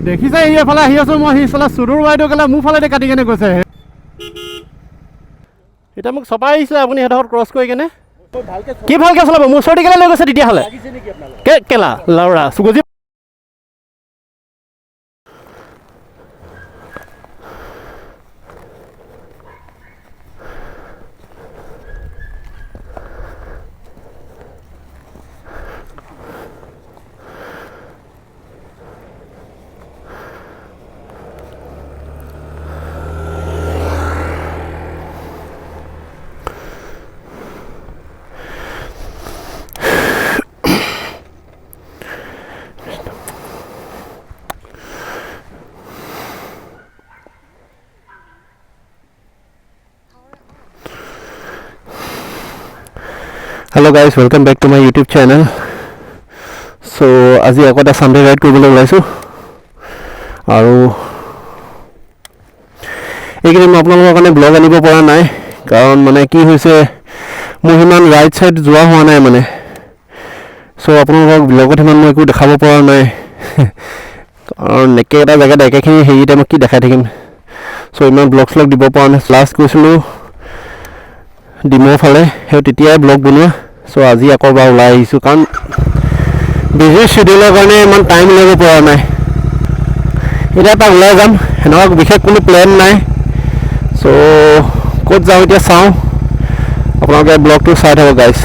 দেখিছে এইফালে আহি আছোঁ মই, সিফালে চুদুৰ বাইদেউ গ'লে মোৰ ফালে কাটি কেনে গৈছে। এতিয়া মোক চপাই আহিছে আপুনি সিহঁতৰ ক্ৰছ কৰি কেনে। কি ভালকৈ চলাব? মোৰ ওচৰতে কেলৈ লৈ গৈছে তেতিয়াহ'লে? কেলা লাউৰা চুগজি। Hello' guys, welcome back to my YouTube channel. So' আজি আকৌ এটা ছানডে ৰাইড কৰিবলৈ ওলাইছোঁ আৰু এইকেইদিন মই আপোনালোকৰ কাৰণে ব্লগ আনিব পৰা নাই, কাৰণ মানে কি হৈছে মোৰ সিমান ৰাইড চাইড যোৱা হোৱা নাই মানে। চ' আপোনালোকক ব্লগত সিমান মই একো দেখাব পৰা নাই, কাৰণ একেটা জেগাত একেখিনি হেৰিতে মই কি দেখাই থাকিম। চ' ইমান ব্লগ শ্লগ দিব পৰা নাই। লাষ্ট গৈছিলোঁ ডিমৰ ফালে, সেই তেতিয়াই ব্লগ বনোৱা। চ' আজি আকৌ এবাৰ ওলাই আহিছোঁ, কাৰণ বিজি শ্বিডিউলৰ কাৰণে ইমান টাইম উলিয়াব পৰা নাই। এতিয়া এপাক ওলাই যাম, সেনেকুৱা বিশেষ কোনো প্লেন নাই। চ' ক'ত যাওঁ এতিয়া চাওঁ, আপোনালোকে ব্লগটো চাই থাকক গাইজ।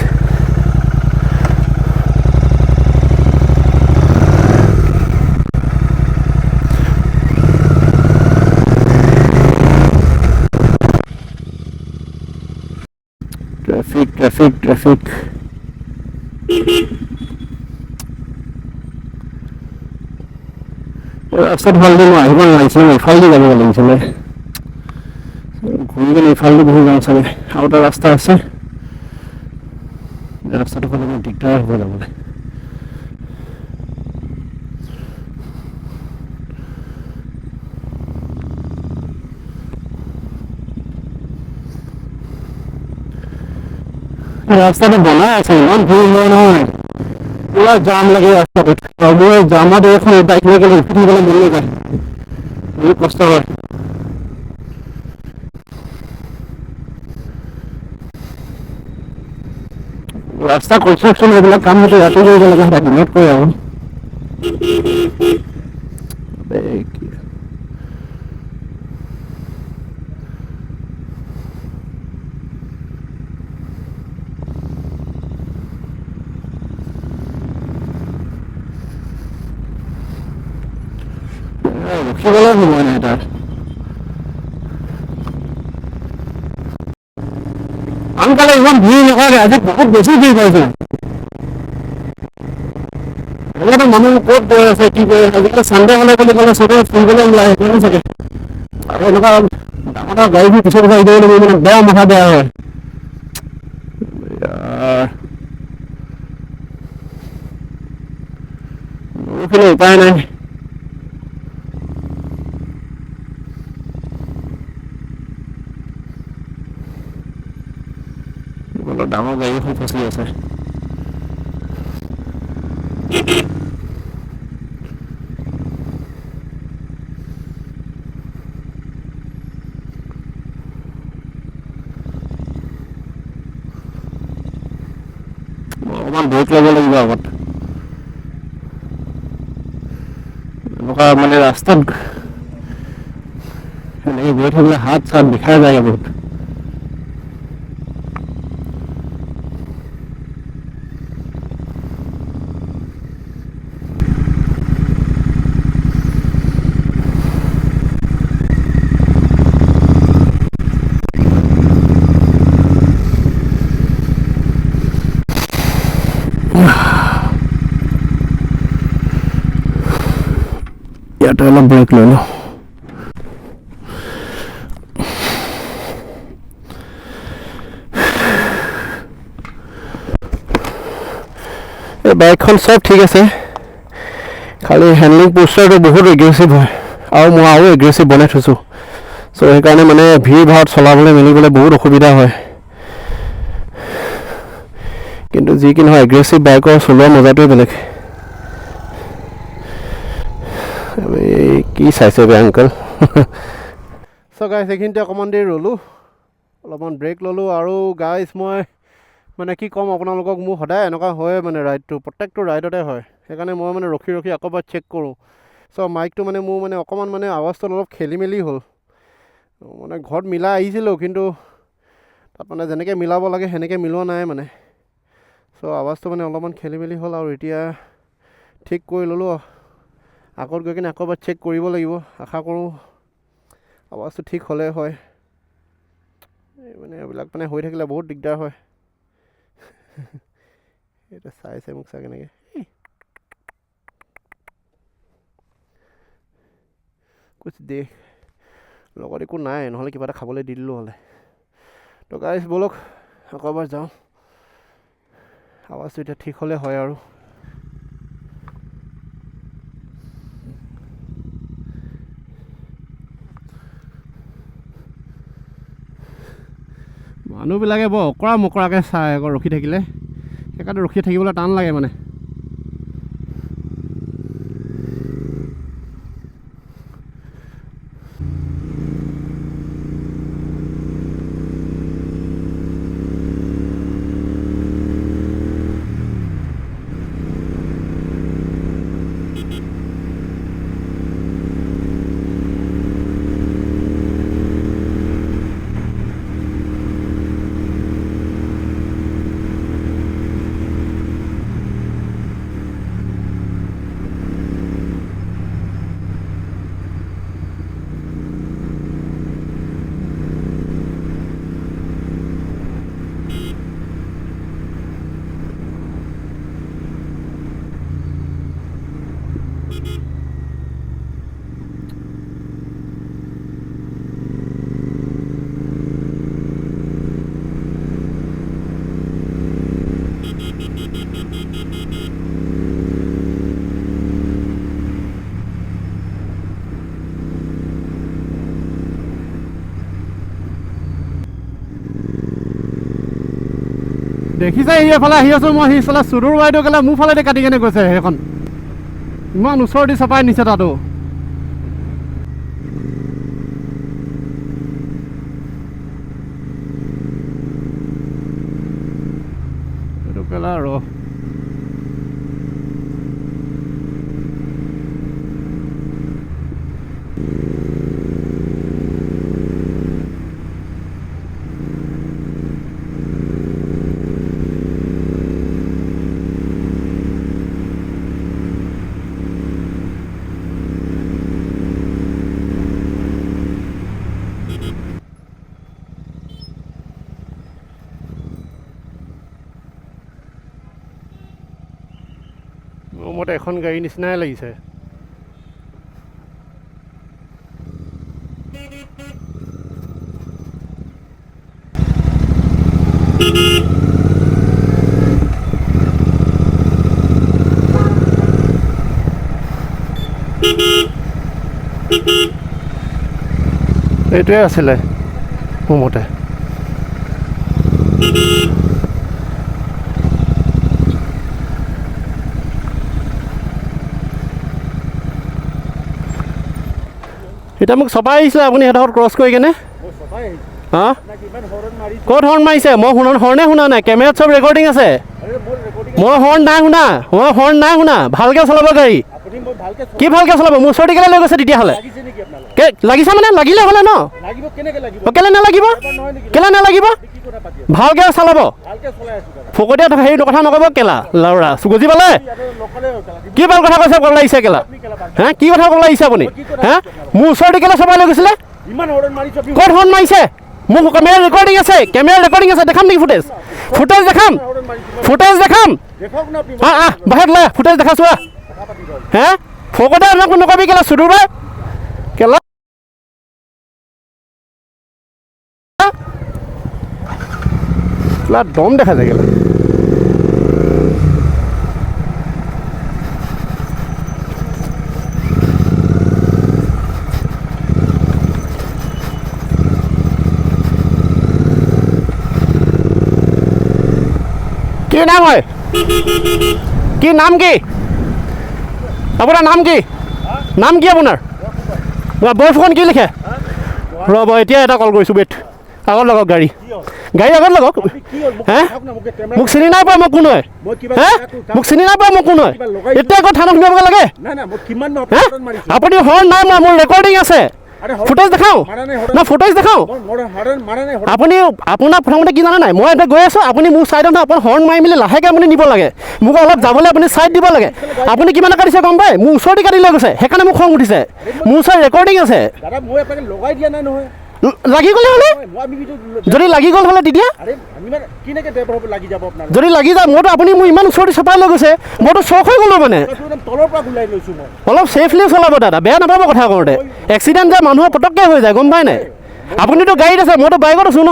Traffic traffic traffic. ৰাস্তাত ভালদি মই আহিব নালাগিছিলে, ইফালদি যাব লাগিছিলে। ঘূৰি কিনে ইফালদি বহি যাওঁ চাগে, আৰু এটা ৰাস্তা আছে, ৰাস্তাটো ফালে মোৰ দিগদাৰ হ'ব যাবলৈ। ৰাস্তাটো বনাই আছে, ইমান ভিৰ হয় নহয়, পুৰা জাম লাগে ৰাস্তাটোত। আৰু মই জামত এখন বাইক লৈ গ'লে উঠি থাকিবলৈ মন নাযায়, বহুত কষ্ট হয়। ৰাস্তা কনষ্ট্ৰাকশ্যন এইবিলাক কাম হয়তো ৰাতি কৰিব লগা হয়, দিনত কৰে আৰু। ৰখিবলৈ সময় নাই তাত। আনকালে ইমান ভিৰ নকৰে, আজি বহুত বেছি ভিৰ পাইছে। এনেতো মানুহ ক'ত গৈ আছে, কি কৰি আছে, আজিকালি চানডে হ'লে বুলি ক'লে চবে ফুৰিবলৈ ওলাই সেইকাৰণে চাগে। আৰু এনেকুৱা ডাঙৰ ডাঙৰ গাড়ীবোৰ পিছত আহি দিব লাগিব, মানে বেয়া মাথা বেয়া হয়। বৰষুণে উপায় নাই। ডাঙৰ গাড়ী এখন ফচি আছে। অকণমান ব্ৰেক ল'ব লাগিব আগত। এনেকুৱা মানে ৰাস্তাত এনেকৈ গৈ থাকিলে হাত চাত বিষাই যায় বহুত। ইয়াতে অলপ ব্ৰেক লৈ লওঁ। এই বাইকখন চব ঠিক আছে, খালি হেণ্ডলিং প'ষ্টাৰটো বহুত এগ্ৰেছিভ হয়, আৰু মই আৰু এগ্ৰেছিভ বনাই থৈছোঁ। চ' সেইকাৰণে মানে ভিৰ ভাৰত চলাবলৈ মেলিবলৈ বহুত অসুবিধা হয়। কিন্তু যি কি নহয়, এগ্ৰেছিভ বাইকৰ চলোৱা মজাটোৱে বেলেগ। কি চাইছে বে আংকল চ' গাইছ এইখিনিতে অকণমান দেৰি ৰ'লোঁ অলপমান ব্ৰেক ল'লোঁ আৰু গাইছ মই মানে কি ক'ম আপোনালোকক মোৰ সদায় এনেকুৱা হয় মানে ৰাইডটো প্ৰত্যেকটো ৰাইডতে হয় সেইকাৰণে মই মানে ৰখি ৰখি আকৌ এবাৰ চেক কৰোঁ চ' মাইকটো মানে মোৰ মানে অকণমান মানে আৱাজটো অলপ খেলি মেলি হ'ল মানে ঘৰত মিলাই আহিছিলোঁ কিন্তু তাত মানে যেনেকৈ মিলাব লাগে সেনেকৈ মিলোৱা নাই মানে চ' আৱাজটো মানে অলপমান খেলি মেলি হ'ল আৰু এতিয়া ঠিক কৰি ল'লোঁ আগত গৈ কিনে আকৌ এবাৰ চেক কৰিব লাগিব আশা কৰোঁ আৱাজটো ঠিক হ'লে হয় মানে এইবিলাক মানে হৈ থাকিলে বহুত দিগদাৰ হয় এতিয়া চাইছে মোক চাই কেনেকৈ কুছ দেখ লগত একো নাই নহ'লে কিবা এটা খাবলৈ দি দিলোঁ হ'লে তো গাইছ ব'লক আকৌ এবাৰ যাওঁ আৱাজটো এতিয়া ঠিক হ'লে হয় আৰু মানুহবিলাকে বৰ অকৰা মকৰাকৈ চাই আকৌ ৰখি থাকিলে সেইকাৰণে ৰখি থাকিবলৈ টান লাগে মানে দেখিছে এইফালে আহি আছোঁ মই সেইফালে চুদুৰ বাইদেউ গ'লে মোৰ ফালেদি কাটি কেনে গৈছে সেইখন ইমান ওচৰদি চপাই নিছে তাতো এইটো কেলা ৰ মোৰ মতে এখন গাড়ী নিচিনাই লাগিছে এইটোৱে আছিলে মোৰ মতে এতিয়া মোক চপাই আহিছিলে আপুনি সিহঁতক ক্ৰছ কৰি কেনে হা ক'ত হৰ্ণ মাৰিছে মই হৰ্ণে শুনা নাই কেমেৰাত চব ৰেকৰ্ডিং আছে মই হৰ্ণ নাই শুনা ভালকৈ চলাব গাড়ী কি ভালকৈ চলাব মোৰ ওচৰতে কেলৈ লৈ গৈছে তেতিয়াহ'লে লাগিছে মানে লাগিলে হ'লে ন কেলৈ নালাগিব ভালকৈ চলাব ফকতীয়া হেৰি কথা নক'ব কেলা লাউৰা বুজি পালে কি ভাল কথা কৈছে ক'ব লাগিছে কেলা হা কি কথা ক'ব লাগিছে আপুনি হা মোৰ ওচৰতে কেলৈ চপাই লৈ গৈছিলে ক'ত হৰ্ণ মাৰিছে মোৰ কেমেৰা ৰেকৰ্ডিং আছে দেখাম নেকি ফুটেজ দেখাম বাহিৰত লাই ফুটেজ দেখাছোঁ হে ফকতীয়া নকবি কেলা চুদুৰ কেলা দম দেখা যায় কেলা কি নাম হয় কি নাম কি আপোনাৰ নাম কি নাম কি আপোনাৰ বৰফুকন কি লিখে ৰ'ব এতিয়া এটা কল কৰিছোঁ বেট আগত লগক গাড়ী আগত লগক হে মোক চিনি নাই পোৱা মই কোন হয় হে মোক চিনি নাই পোৱা মই কোন হয় এতিয়া আকৌ থানাত সোমাব লাগে আপুনি হৰ্ণ নাই মই মোৰ ৰেকৰ্ডিং আছে ফুটেজ দেখাওঁ না ফুটেজ দেখাওঁ আপুনি আপোনাক প্ৰথমতে কি জানে নাই মই এতিয়া গৈ আছোঁ আপুনি মোৰ ছাইডত আপুনি হৰ্ণ মাৰি মেলি লাহেকৈ আপুনি নিব লাগে মোক অলপ যাবলৈ আপুনি ছাইড দিব লাগে আপুনি কিমানে কাটিছে গম পায় মোৰ ওচৰতে কাটি লৈ গৈছে সেইকাৰণে মোক খং উঠিছে মোৰ ওচৰত ৰেকৰ্ডিং আছে লাগি গ'লে হ'লে যদি লাগি গ'ল হ'লে তেতিয়া যদি লাগি যায় মইতো আপুনি মোৰ ইমান ওচৰতে চপাই লৈ গৈছে মইতো চখ হৈ গ'লো মানে অলপ ছেফলি চলাব দাদা বেয়া নাপাব কথা কওঁতে এক্সিডেণ্ট যে মানুহৰ পটককৈ হৈ যায় গম পায় নাই আপুনিতো গাড়ীত আছে মইতো বাইকত আছোঁ ন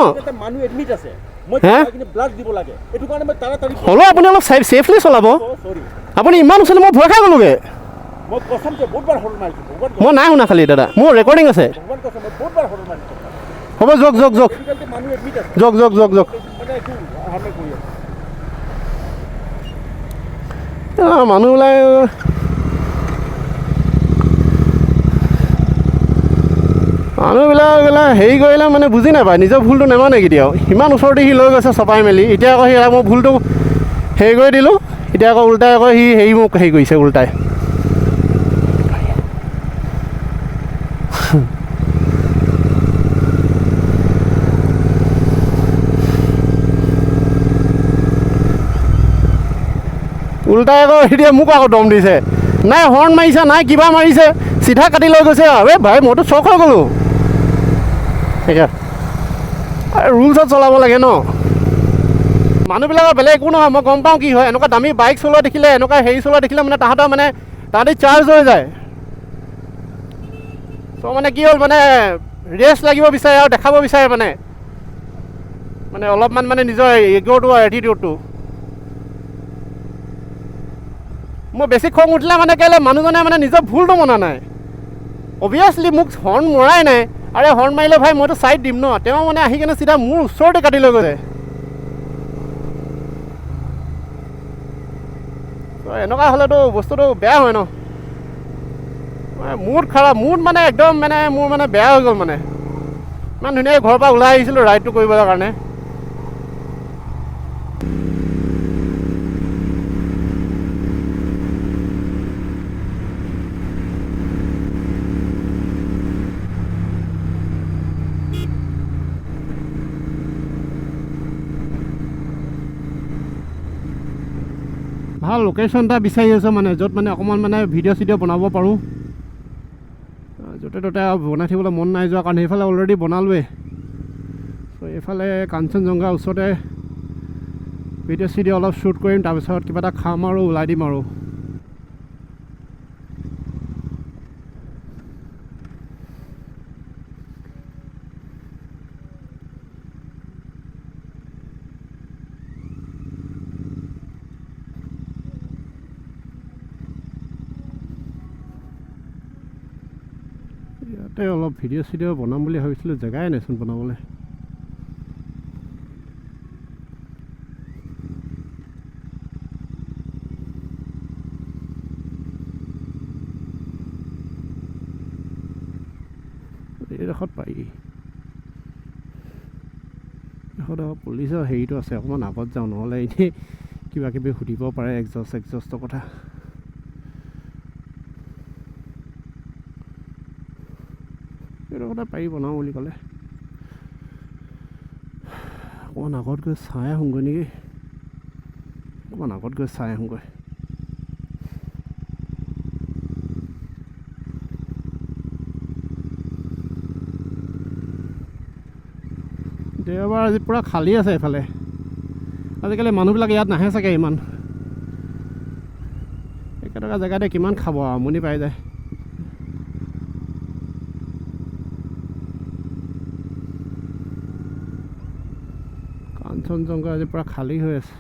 হ'লেও আপুনি অলপ ছেফলি চলাব আপুনি ইমান ওচৰতে মই ভয় খাই গ'লোগৈ মই নাই শুনা খালি দাদা মোৰ ৰেকৰ্ডিং আছে হ'ব যাওক যাওক যাওক যাওক যাওক যাওক যাওক মানুহবিলাক হেৰি কৰিলে মানে বুজি নাপায় নিজৰ ভুলটো নেমানে কেতিয়াও ইমান ওচৰতে সি লৈ গৈছে চপাই মেলি এতিয়া আকৌ সি মই ভুলটো হেৰি কৰি দিলোঁ এতিয়া আকৌ উল্টাই আকৌ সি হেৰি মোক হেৰি কৰিছে উল্টাই উল্টাই আকৌ এতিয়া মোক আকৌ দম দিছে নাই হৰ্ণ মাৰিছে নাই কিবা মাৰিছে চিধা কাটি লৈ গৈছে এই ভাই মইতো চখ হৈ গ'লোঁ এতিয়া ৰুলছত চলাব লাগে ন মানুহবিলাকৰ বেলেগ একো নহয় মই গম পাওঁ কি হয় এনেকুৱা দামী বাইক চলোৱা দেখিলে এনেকুৱা হেৰি চলোৱা দেখিলে মানে তাহাঁতি চাৰ্জ হৈ যায় ত' মানে কি হ'ল মানে ৰেষ্ট লাগিব বিচাৰে আৰু দেখাব বিচাৰে মানে অলপমান মানে নিজৰ ইগ'টো আৰু এটিটিউডটো মই বেছি খং উঠিলে মানে কেলৈ মানুহজনে মানে নিজৰ ভুলটো মনা নাই অভিয়াছলি মোক হৰ্ণ মৰাই নাই আৰে হৰ্ণ মাৰিলে ভাই মইতো ছাইড দিম ন তেওঁ মানে আহি কিনে চিধা মোৰ ওচৰতে কাটি লৈ গৈছে এনেকুৱা হ'লেতো বস্তুটো বেয়া হয় ন মুড খাৰাপ মুড মানে একদম মানে মোৰ মানে বেয়া হৈ গ'ল মানে ইমান ধুনীয়াকৈ ঘৰৰ পৰা ওলাই আহিছিলোঁ ৰাইডটো কৰিবলৈ কাৰণে ভাল লোকেশ্যন এটা বিচাৰি আছোঁ মানে য'ত মানে অকণমান মানে ভিডিঅ' চিডিঅ' বনাব পাৰোঁ য'তে ত'তে বনাই থাকিবলৈ মন নাই যোৱা কাৰণ সেইফালে অলৰেডি বনালোৱে চ' এইফালে কাঞ্চনজংঘাৰ ওচৰতে ভিডিঅ' চিডিঅ' অলপ শ্বুট কৰিম তাৰপিছত কিবা এটা খাম আৰু ওলাই দিম আৰু ইয়াতে অলপ ভিডিঅ' চিডিঅ' বনাম বুলি ভাবিছিলোঁ জেগাই নাইচোন বনাবলৈ এইডোখৰত পাৰি এইডোখৰত পুলিচৰ হেৰিটো আছে অকণমান আগত যাওঁ নহ'লে এনেই কিবা কিবি সুধিব পাৰে এক্সজষ্টৰ কথা এইডোখৰতে পাৰি বনাওঁ বুলি ক'লে অকণমান আগত গৈ চাই আহোঁগৈ নেকি অকণমান আগত গৈ চাই আহোঁগৈ দেওবাৰ আজি পূৰা খালী আছে এইফালে আজিকালি মানুহবিলাক ইয়াত নাহে চাগে ইমান একেটকা জেগাতে কিমান খাব আৰু আমনি পাই যায় কাঞ্চনজংঘা আজি পূৰা খালী হৈ আছে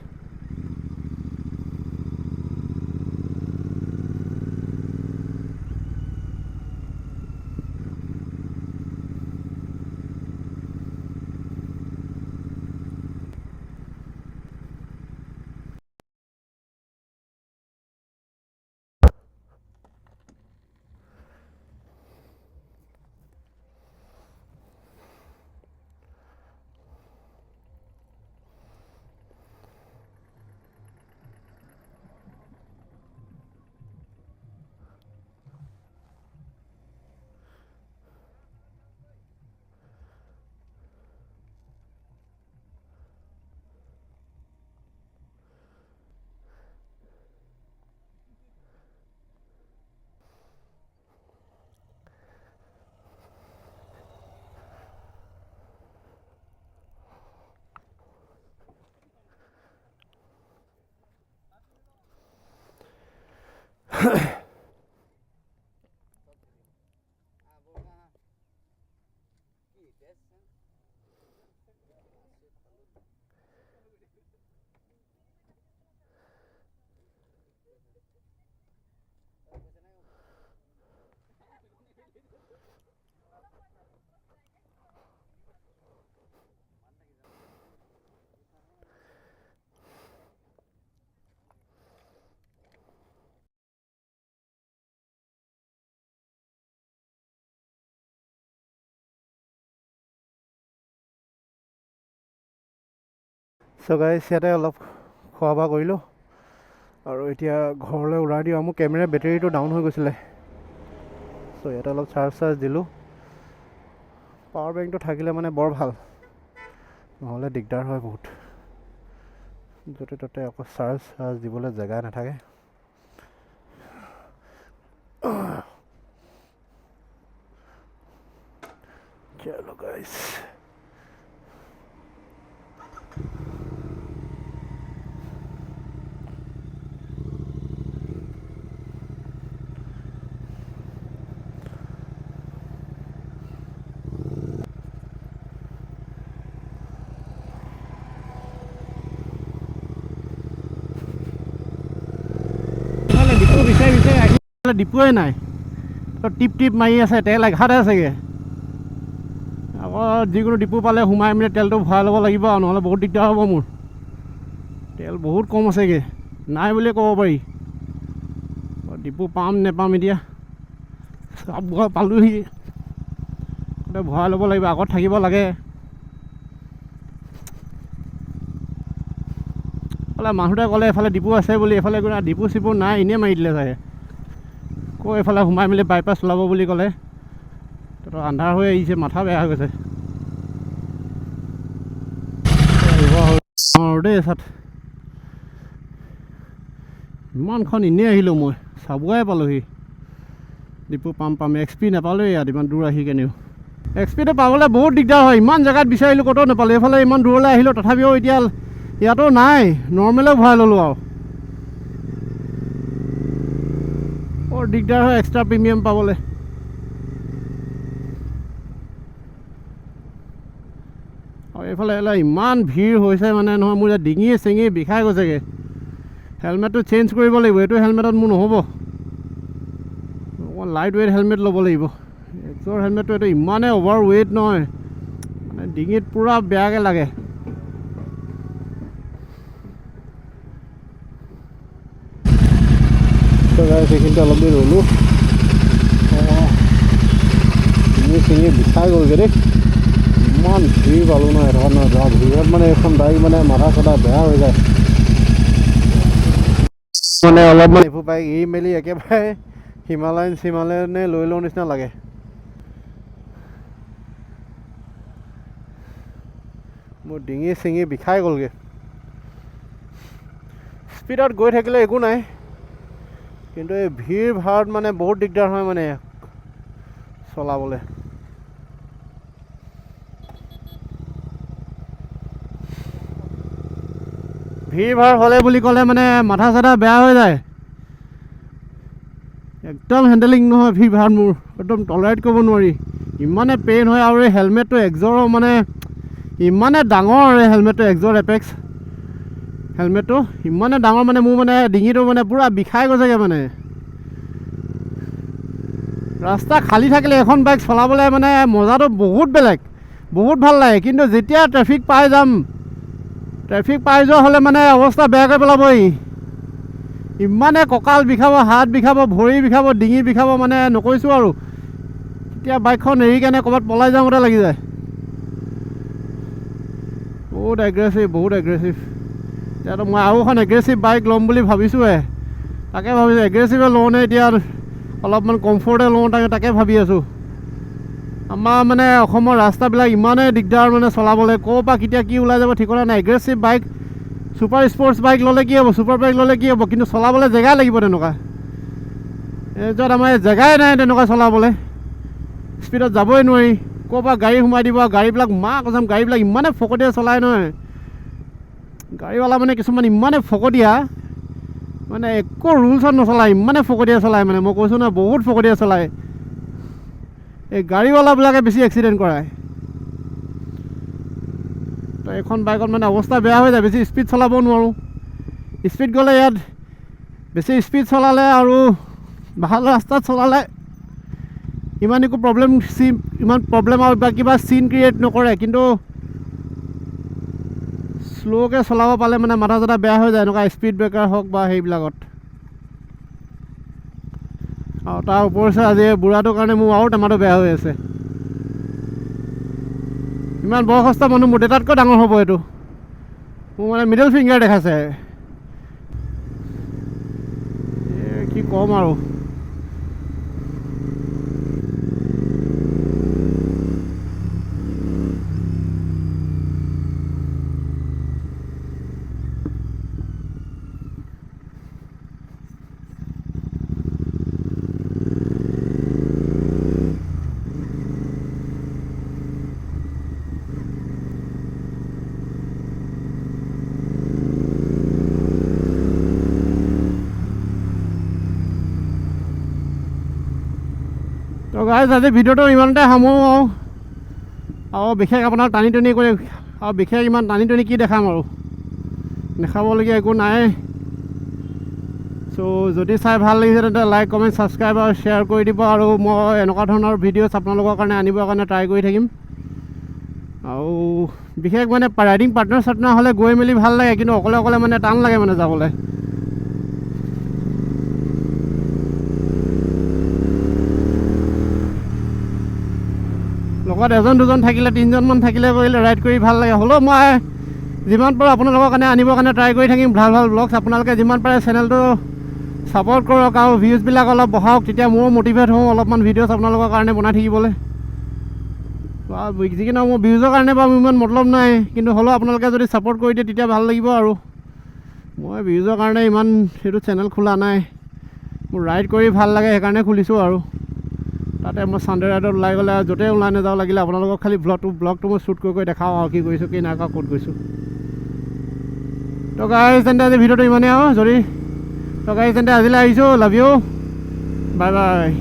চ' গাইছ ইয়াতে অলপ খোৱা বোৱা কৰিলোঁ আৰু এতিয়া ঘৰলৈ উৰাই দিওঁ। মোৰ কেমেৰা বেটেৰীটো ডাউন হৈ গৈছিলে, চ' ইয়াতে অলপ চাৰ্জ দিলোঁ। পাৱাৰ বেংকটো থাকিলে মানে বৰ ভাল, নহ'লে দিগদাৰ হয় বহুত। য'তে ত'তে আকৌ চাৰ্জ দিবলৈ জেগা নাথাকে। চলো গাইছ, ডিপুৱে নাই, টিপ মাৰি আছে, তেল এঘাতে আছেগৈ। আকৌ যিকোনো ডিপু পালে সোমাই মেলি তেলটো ভৰাই ল'ব লাগিব, আৰু নহ'লে বহুত দিগদাৰ হ'ব মোৰ। তেল বহুত কম আছেগৈ, নাই বুলিয়ে ক'ব পাৰি। ডিপু পাম নেপাম এতিয়া, চব ঘৰ পালোহি, ভৰাই ল'ব লাগিব, আগত থাকিব লাগে। মানুহটোৱে ক'লে এফালে ডিপু আছে বুলি, এফালে ডিপু চিপু নাই, এনেই মাৰি দিলে চাগে। আকৌ এইফালে সোমাই মেলি বাইপাছ চলাব বুলি ক'লে, তো আন্ধাৰ হৈ আহিছে, মাথা বেয়া হৈ গৈছে। দেই চাত ইমানখন এনেই আহিলোঁ, মই চাবুৱাই পালোহি। ডিপু পাম এক্সপি নাপালোঁ ইয়াত, ইমান দূৰ আহি কেনেও। এক্সপিটো পাবলৈ বহুত দিগদাৰ হয়, ইমান জেগাত বিচাৰিলোঁ ক'তো নাপালোঁ। এইফালে ইমান দূৰলৈ আহিলোঁ, তথাপিও এতিয়া ইয়াতো নাই, নৰ্মেলে ভৰাই ল'লোঁ আৰু। বৰ দিগদাৰ হয় এক্সট্ৰা প্ৰিমিয়াম পাবলৈ। আৰু এইফালে ইমান ভিৰ হৈছে মানে নহয়, মোৰ এতিয়া ডিঙি চিঙি বিষাই গৈছেগৈ। হেলমেটটো চেঞ্জ কৰিব লাগিব, এইটো হেলমেটত মোৰ নহ'ব। অকণ লাইট ৱেইট হেলমেট ল'ব লাগিব। এক্সৰ হেলমেটটো এইটো ইমানেই অভাৰ ৱেইট নহয়, মানে ডিঙিত পূৰা বেয়াকৈ লাগে। সেইখিনিতে অলপ দেৰি ৰ'লোঁ, ডিঙি চিঙি বিষাই গ'লগৈ দেই। ইমান ভিৰ পালোঁ নহয়, এটা নহয় যোৱা ভিৰত মানে এইখন বাইক মানে মাথা চাথা বেয়া হৈ যায়। মানে অলপমান এইবোৰ বাইক এৰি মেলি একেবাৰে হিমালয়ানে লৈ লওঁ নিচিনা লাগে। মোৰ ডিঙি চিঙি বিষাই গ'লগৈ। স্পীডত গৈ থাকিলে একো নাই, কিন্তু এই ভিৰ ভাৰত মানে বহুত দিগদাৰ হয় মানে চলাবলৈ। ভিৰ ভাৰ হ'লে বুলি ক'লে মানে মাথা চাথা বেয়া হৈ যায়, একদম হেণ্ডেলিং নহয় ভিৰ ভাৰত, মোৰ একদম টলাৰেট কৰিব নোৱাৰি, ইমানে পেইন হয়। আৰু এই হেলমেটটো এক্সৰৰ মানে ইমানে ডাঙৰ, এই হেলমেটটো এক্সৰ এপেক্স হেলমেটটো ইমানে ডাঙৰ, মানে মোৰ মানে ডিঙিটো মানে পূৰা বিষাই গৈছেগৈ। মানে ৰাস্তা খালী থাকিলে এখন বাইক চলাবলৈ মানে মজাটো বহুত বেলেগ, বহুত ভাল লাগে। কিন্তু যেতিয়া ট্ৰেফিক পাই যোৱা হ'লে মানে অৱস্থা বেয়া কৰি পেলাবই। ইমানে কঁকাল বিষাব, হাত বিষাব, ভৰি বিষাব, ডিঙি বিষাব, মানে নকৈছোঁ আৰু। তেতিয়া বাইকখন এৰি কেনে ক'ৰবাত পলাই যাওঁতে লাগি যায়। বহুত এগ্ৰেছিভ। এতিয়াতো মই আৰু এখন এগ্ৰেছিভ বাইক ল'ম বুলি ভাবিছোঁহে, তাকে ভাবিছোঁ এগ্ৰেছিভে লওঁ নে এতিয়া অলপমান কমফৰ্টে লওঁ, তাকে ভাবি আছোঁ। আমাৰ মানে অসমৰ ৰাস্তাবিলাক ইমানেই দিগদাৰ মানে চলাবলৈ, ক'ৰ পৰা কেতিয়া কি ওলাই যাব ঠিকনা নাই। Aggressive bike, super sports bike ল'লে কি হ'ব, ছুপাৰ বাইক ল'লে কি হ'ব, কিন্তু চলাবলৈ জেগা লাগিব তেনেকুৱা। য'ত আমাৰ জেগাই নাই তেনেকুৱা চলাবলৈ, স্পীডত যাবই নোৱাৰি। ক'ৰ পৰা গাড়ী সোমাই দিব, গাড়ীবিলাক কৈছাম গাড়ীবিলাক ইমানে ফকতীয়া চলাই নহয়, গাড়ীৱালা মানে কিছুমান ইমানে ফকতীয়া, মানে একো ৰুলছত নচলায়, ইমানে ফকতীয়া চলায় মানে, মই কৈছোঁ নহয় বহুত ফকতীয়া চলায়। এই গাড়ীৱালাবিলাকে বেছি এক্সিডেণ্ট কৰায়। তো এইখন বাইকত মানে অৱস্থা বেয়া হৈ যায়, বেছি স্পীড চলাব নোৱাৰোঁ। স্পীড গ'লে ইয়াত বেছি স্পীড চলালে আৰু ভাল ৰাস্তাত চলালে ইমান একো ইমান প্ৰব্লেম আৰু বা কিবা চিন ক্ৰিয়েট নকৰে, কিন্তু শ্ল'কৈ চলাব পালে মানে মাথা চাথা বেয়া হৈ যায়, এনেকুৱা স্পীড ব্ৰেকাৰ হওক বা সেইবিলাকত। আৰু তাৰ ওপৰছে আজি বুঢ়াটোৰ কাৰণে মোৰ আৰু টেমাটো বেয়া হৈ আছে। ইমান বয়সস্থ মানুহ, মোৰ দেউতাতকৈ ডাঙৰ হ'ব এইটো। মোৰ মানে মিডল ফিংগাৰ দেখাইছে। কি ক'ম আৰু। তো গাইজ আজি ভিডিঅ'টো ইমানতে সামৰোঁ আৰু বিশেষ আপোনাৰ টানি টনি কৰি আৰু বিশেষ ইমান টানি টনি কি দেখাম আৰু, দেখাবলগীয়া একো নাই। চ' যদি চাই ভাল লাগিছে তেন্তে লাইক কমেণ্ট ছাবস্ক্ৰাইব আৰু শ্বেয়াৰ কৰি দিব, আৰু মই এনেকুৱা ধৰণৰ ভিডিঅ'ছ আপোনালোকৰ কাৰণে আনিবৰ কাৰণে ট্ৰাই কৰি থাকিম। আৰু বিশেষ মানে ৰাইডিং পাৰ্টনাৰ হ'লে গৈ মেলি ভাল লাগে, কিন্তু অকলে অকলে মানে টান লাগে মানে যাবলৈ। লগত এজন দুজন থাকিলে, তিনিজনমান থাকিলে কৰিলে ৰাইড কৰি ভাল লাগে। হ'লেও মই যিমান পাৰোঁ আপোনালোকৰ কাৰণে আনিবৰ কাৰণে ট্ৰাই কৰি থাকিম ভাল ভাল ব্লগছ। আপোনালোকে যিমান পাৰে চেনেলটো ছাপোৰ্ট কৰক আৰু ভিউজবিলাক অলপ বঢ়াওক, তেতিয়া ময়ো মটিভেট হওঁ অলপমান ভিডিঅ'ছ আপোনালোকৰ কাৰণে বনাই থাকিবলৈ। যি কি নহওক মোৰ ভিউজৰ কাৰণে বাৰু মোৰ ইমান মতলব নাই, কিন্তু হ'লেও আপোনালোকে যদি ছাপোৰ্ট কৰি দিয়ে তেতিয়া ভাল লাগিব। আৰু মই ভিউজৰ কাৰণে ইমান সেইটো চেনেল খোলা নাই, মোৰ ৰাইড কৰি ভাল লাগে সেইকাৰণে খুলিছোঁ। আৰু তাতে মই ছানডে ৰাইডত ওলাই গ'লে য'তেই ওলাই নাযাওঁ লাগিলে আপোনালোকক খালি ব্লগটো মই শ্বুট কৰি দেখাওঁ আৰু কি কৰিছোঁ কি নাই কৰা, ক'ত গৈছোঁ। তো গাইজ তেন্তে আজি ভিডিঅ'টো ইমানেই আৰু, যদি তো গাইজ তেন্তে আজিলৈ আহিছোঁ। Love you, bye bye.